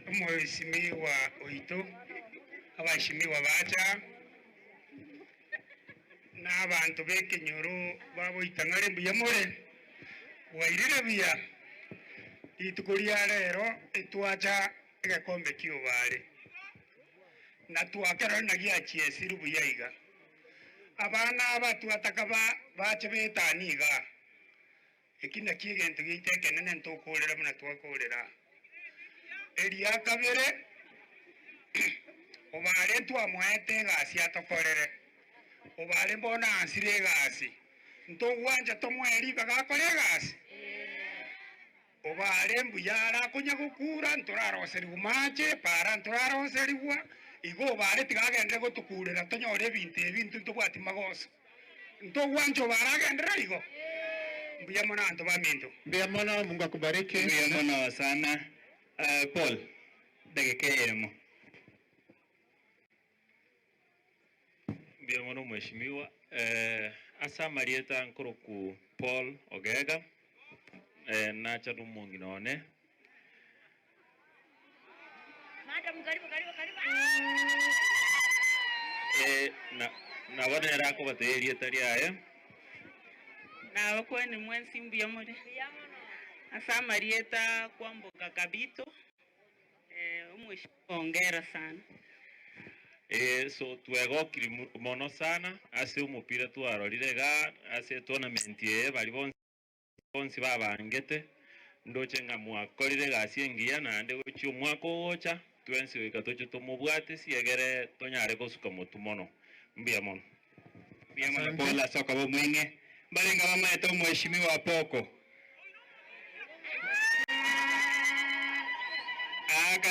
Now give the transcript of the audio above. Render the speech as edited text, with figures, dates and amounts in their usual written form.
Mheshimiwa oito abashimiwa bacha n'abantu b'Ekenyoro baboitang'are mbuya more wairire buya ituko ria rero etwacha egekombe kia obare na twakerana giachiesiru buya iga abana aba twataka bache betani iga ekina kiegento giitekenene ntokorera muna twakorera eria kabere obare twamoete egasi atokorere obare mbona ansire egasi ntogwanja tomweri bagakora egasi obare mbuyara konya gukura ntoraroseriwa mache para ntoraroseriwa igo obare tigagendere gotukurera tonyore ebintu ntobwati magoso ntogwanja obare agendera igo mbuya mono anto baminto Mbuya mono, Mungu akubariki. Mbuya mono sana. Paul, dakika yemo. Mbuya mono mheshimiwa. Asa Marieta nkoroku Paul Ogega. Nacha rumungi none. Madam, karibu. Na wana rako bateria taria Na wakwe ni mwensi mbuya more. Asa Marieta kwamboka kabito. Mheshimiwa hongera sana. So twegokiri mono sana ase umupira twarorire ga ase tournament ye bali bonsi babangete ndoche nga mwakorire gasi engiya nande gochi omwaka ogocha twensi wikatoche tomobwate siegere tonyare gosuka motumono mbuya mono Mbuya mono Paul asoka bomwenge balenga bamaeta mheshimiwa Poko